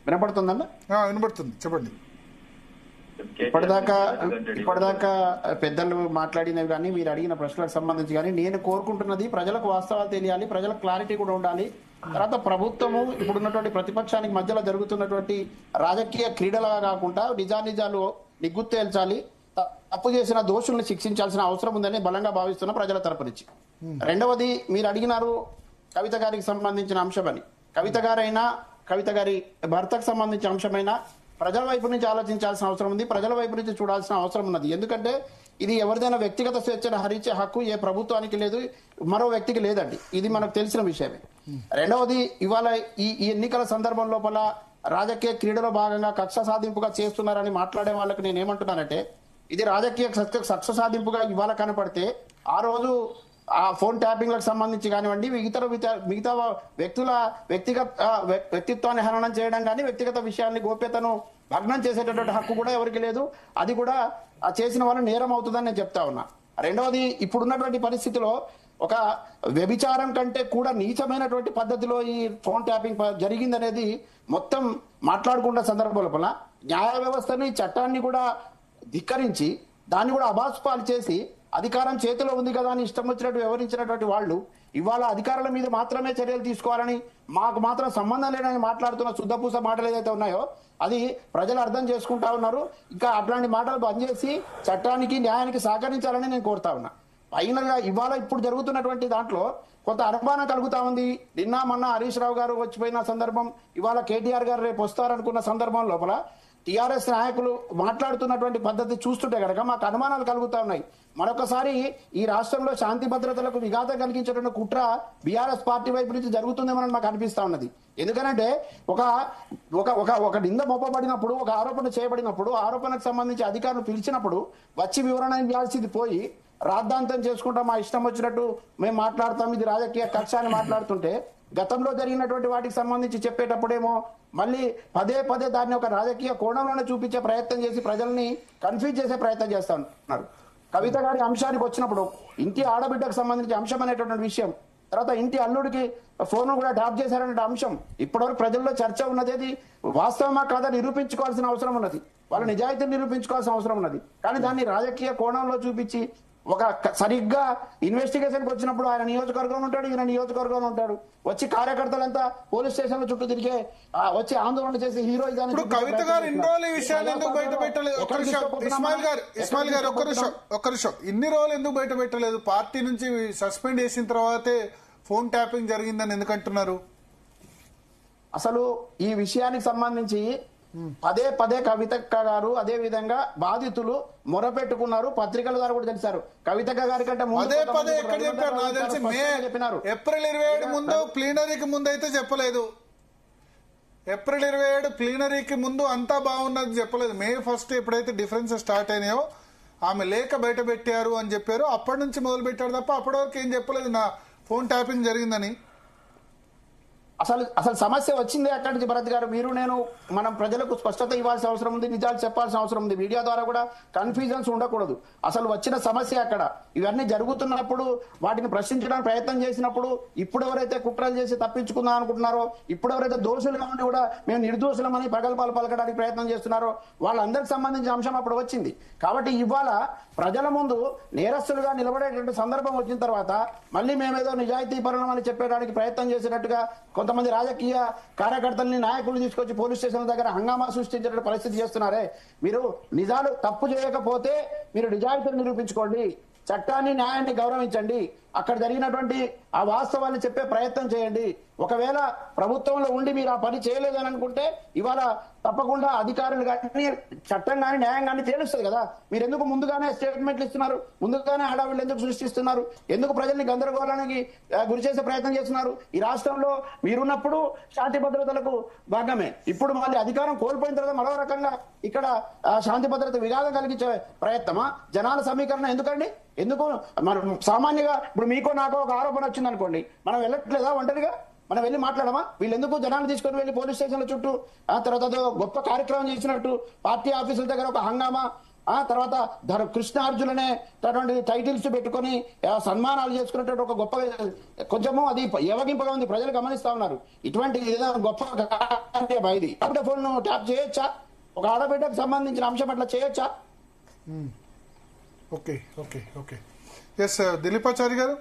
వినపడుతుందన్న? వినపడుతుంది, చెప్పండి. ఇప్పటిదాకా పెద్దలు మాట్లాడినవి కానీ మీరు అడిగిన ప్రశ్నలకు సంబంధించి కానీ నేను కోరుకుంటున్నది ప్రజలకు వాస్తవాలు తెలియాలి, ప్రజలకు క్లారిటీ కూడా ఉండాలి. తర్వాత ప్రభుత్వము ఇప్పుడున్నటువంటి ప్రతిపక్షానికి మధ్యలో జరుగుతున్నటువంటి రాజకీయ క్రీడలుగా కాకుండా నిజాలు నిగ్గు తేల్చాలి, తప్పు చేసిన దోషుల్ని శిక్షించాల్సిన అవసరం ఉందని బలంగా భావిస్తున్న ప్రజల తరపు నుంచి. రెండవది మీరు అడిగినారు కవిత గారికి సంబంధించిన అంశమని. కవిత గారి భర్తకు సంబంధించిన అంశమైనా ప్రజల వైపు నుంచి ఆలోచించాల్సిన అవసరం ఉంది, ప్రజల వైపు నుంచి చూడాల్సిన అవసరం ఉన్నది. ఎందుకంటే ఇది ఎవరిదైనా వ్యక్తిగత స్వేచ్ఛను హరించే హక్కు ఏ ప్రభుత్వానికి లేదు, మరో వ్యక్తికి లేదండి. ఇది మనకు తెలిసిన విషయమే. రెండవది ఇవాళ ఈ ఎన్నికల సందర్భం లోపల రాజకీయ క్రీడలో భాగంగా కక్ష సాధింపుగా చేస్తున్నారని మాట్లాడే వాళ్ళకి నేను ఏమంటున్నానంటే, ఇది రాజకీయ కక్ష సాధింపుగా ఇవాళ కనపడితే ఆ రోజు ఆ ఫోన్ ట్యాపింగ్లకు సంబంధించి కానివ్వండి, మిగతా వ్యక్తుల వ్యక్తిత్వాన్ని హననం చేయడం కానీ, వ్యక్తిగత విషయాన్ని గోప్యతను భగ్నం చేసేటటువంటి హక్కు కూడా ఎవరికి లేదు. అది కూడా చేసిన వాళ్ళు నేరం అవుతుందని నేను చెప్తా ఉన్నా. రెండవది ఇప్పుడున్నటువంటి పరిస్థితిలో ఒక వ్యభిచారం కంటే కూడా నీచమైనటువంటి పద్ధతిలో ఈ ఫోన్ ట్యాపింగ్ జరిగిందనేది మొత్తం మాట్లాడుకున్న సందర్భం లోపల న్యాయ వ్యవస్థని, చట్టాన్ని కూడా ధిక్కరించి దాన్ని కూడా అబాస్పాలు చేసి అధికారం చేతిలో ఉంది కదా అని ఇష్టం వచ్చినట్టు వ్యవహరించినటువంటి వాళ్ళు ఇవాళ అధికారుల మీద మాత్రమే చర్యలు తీసుకోవాలని, మాకు మాత్రం సంబంధం లేదని మాట్లాడుతున్న శుద్ధపూస మాటలు ఏదైతే ఉన్నాయో అది ప్రజలు అర్థం చేసుకుంటా ఉన్నారు. ఇంకా అట్లాంటి మాటలు బంద్ చేసి చట్టానికి, న్యాయానికి సహకరించాలని నేను కోరుతా ఉన్నా. ఫైనల్గా ఇవాళ ఇప్పుడు జరుగుతున్నటువంటి దాంట్లో కొంత అనుమానం కలుగుతా ఉంది. నిన్న మొన్న హరీష్ రావు గారు వచ్చిపోయిన సందర్భం, ఇవాళ కేటీఆర్ గారు రేపు వస్తారనుకున్న సందర్భం లోపల టీఆర్ఎస్ నాయకులు మాట్లాడుతున్నటువంటి పద్ధతి చూస్తుంటే కనుక మాకు అనుమానాలు కలుగుతా ఉన్నాయి. మరొకసారి ఈ రాష్ట్రంలో శాంతి భద్రతలకు విఘాతం కలిగించేటువంటి కుట్ర బీఆర్ఎస్ పార్టీ వైపు నుంచి జరుగుతుందేమని మాకు అనిపిస్తా ఉన్నది. ఎందుకంటే ఒక నింద మోపబడినప్పుడు, ఒక ఆరోపణ చేయబడినప్పుడు, ఆరోపణకు సంబంధించి అధికారులు పిలిచినప్పుడు వచ్చి వివరణ ఇవ్వాల్సింది పోయి రాద్ధాంతం చేసుకుంటా మా ఇష్టం వచ్చినట్టు మేము మాట్లాడతాం, ఇది రాజకీయ కక్ష అని మాట్లాడుతుంటే, గతంలో జరిగినటువంటి వాటికి సంబంధించి చెప్పేటప్పుడేమో మళ్ళీ పదే దాన్ని ఒక రాజకీయ కోణంలోనే చూపించే ప్రయత్నం చేసి ప్రజల్ని కన్ఫ్యూజ్ చేసే ప్రయత్నం చేస్తా ఉన్నారు. కవిత గారి అంశానికి వచ్చినప్పుడు ఇంటి ఆడబిడ్డకు సంబంధించి అంశం అనేటువంటి విషయం, తర్వాత ఇంటి అల్లుడికి ఫోన్ కూడా ట్యాప్ చేశారనే అంశం ఇప్పటివరకు ప్రజల్లో చర్చ ఉన్నది. వాస్తవమా కాదా నిరూపించుకోవాల్సిన అవసరం ఉన్నది, వాళ్ళ నిజాయితీని నిరూపించుకోవాల్సిన అవసరం ఉన్నది. కానీ దాన్ని రాజకీయ కోణంలో చూపించి ఒక సరిగ్గా ఇన్వెస్టిగేషన్కి వచ్చినప్పుడు ఆయన నియోజకవర్గంలో ఉంటాడు, ఈయన నియోజకవర్గంలో ఉంటాడు, వచ్చి కార్యకర్తలంతా పోలీస్ స్టేషన్ల చుట్టూ తిరిగే వచ్చి ఆందోళన చేసి హీరోయిజం. కవిత గారు ఇన్ని రోజులు ఈ విషయాలు ఎందుకు బయట పెట్టలేదు? ఇస్మాయిల్ గారు ఒక్క నిమిషం, ఇన్ని రోజులు ఎందుకు బయట పెట్టలేదు? పార్టీ నుంచి సస్పెండ్ చేసిన తర్వాతే ఫోన్ ట్యాపింగ్ జరిగిందని ఎందుకంటున్నారు? అసలు ఈ విషయానికి సంబంధించి పదే కవితక్క గారు అదే విధంగా బాధితులు మొరపెట్టుకున్నారు, పత్రికల ద్వారా కూడా తెలిసారు. కవితక్క గారి కంటే చెప్పినారు. ఏప్రిల్ 27 ముందు ప్లీనరీకి ముందు అయితే చెప్పలేదు. ఏప్రిల్ 27 ప్లీనరీకి ముందు అంతా బాగున్నది చెప్పలేదు. మే 1 ఎప్పుడైతే డిఫరెన్స్ స్టార్ట్ అయినాయో ఆమె లేఖ బయట పెట్టారు అని చెప్పారు. అప్పటి నుంచి మొదలు పెట్టారు తప్ప అప్పటి వరకు ఏం చెప్పలేదు నా ఫోన్ ట్యాపింగ్ జరిగిందని. అసలు సమస్య వచ్చింది అక్కడి నుంచి. భరత్ గారు, మీరు నేను మనం ప్రజలకు స్పష్టత ఇవ్వాల్సిన అవసరం ఉంది, నిజాలు చెప్పాల్సిన అవసరం ఉంది. మీడియా ద్వారా కూడా కన్ఫ్యూజన్స్ ఉండకూడదు. అసలు వచ్చిన సమస్య అక్కడ ఇవన్నీ జరుగుతున్నప్పుడు వాటిని ప్రశ్నించడానికి ప్రయత్నం చేసినప్పుడు ఇప్పుడు ఎవరైతే కుట్రలు చేసి తప్పించుకుందాం అనుకుంటున్నారో, ఇప్పుడు ఎవరైతే దోషులుగా ఉండి కూడా మేము నిర్దోషులమని ప్రగల్భాలు పలకడానికి ప్రయత్నం చేస్తున్నారో వాళ్ళందరికి సంబంధించిన అంశం అప్పుడు వచ్చింది. కాబట్టి ఇవాళ ప్రజల ముందు నేరస్తులుగా నిలబడేటువంటి సందర్భం వచ్చిన తర్వాత మళ్ళీ మేమేదో నిజాయితీ పరులం అని చెప్పడానికి ప్రయత్నం చేసినట్టుగా కొంతమంది రాజకీయ కార్యకర్తల్ని, నాయకులు తీసుకొచ్చి పోలీస్ స్టేషన్ల దగ్గర హంగామా సృష్టించే పరిస్థితి చేస్తున్నారే. మీరు నిజాలు తప్పు చేయకపోతే మీరు నిజాయితీని నిరూపించుకోండి, చట్టాన్ని, న్యాయాన్ని గౌరవించండి, అక్కడ జరిగినటువంటి ఆ వాస్తవాన్ని చెప్పే ప్రయత్నం చేయండి. ఒకవేళ ప్రభుత్వంలో ఉండి మీరు ఆ పని చేయలేదని అనుకుంటే ఇవాళ తప్పకుండా అధికారులు కానీ, చట్టం కానీ, న్యాయం కానీ తెలుస్తుంది కదా. మీరు ఎందుకు ముందుగానే స్టేట్మెంట్లు ఇస్తున్నారు? ముందుగానే హడావిళ్ళు ఎందుకు సృష్టిస్తున్నారు? ఎందుకు ప్రజల్ని గందరగోళానికి గురి చేసే ప్రయత్నం చేస్తున్నారు? ఈ రాష్ట్రంలో మీరున్నప్పుడు శాంతి భద్రతలకు భాగమే, ఇప్పుడు మళ్ళీ అధికారం కోల్పోయిన తర్వాత మరో రకంగా ఇక్కడ శాంతి భద్రత విఘాతం కలిగించే ప్రయత్నమా? జనాల సమీకరణ ఎందుకండి? ఎందుకు మనం సామాన్యంగా ఇప్పుడు మీకో నాకో ఒక ఆరోపణ వచ్చింది అనుకోండి, మనం వెళ్ళట్లేదా ఒంటరిగా? మనం వెళ్ళి మాట్లాడమా? వీళ్ళెందుకు జనాలు తీసుకొని వెళ్ళి పోలీస్ స్టేషన్ల చుట్టూ తర్వాత గొప్ప కార్యక్రమం చేసినట్టు పార్టీ ఆఫీసుల దగ్గర ఒక హంగామా తర్వాత కృష్ణార్జుననే టైటిల్స్ పెట్టుకొని సన్మానాలు చేసుకున్నటువంటి ఒక గొప్ప కొంచెము అది ఏవగింపుగా ఉంది, ప్రజలు గమనిస్తా ఉన్నారు. ఇటువంటి ఏదో గొప్ప ఇది ఫోన్ ట్యాప్ చేయొచ్చా? ఒక ఆడబిడ్డకు సంబంధించిన అంశం అట్లా చేయొచ్చా? ఓకే. ఎస్ దిలీపాచారి గారు.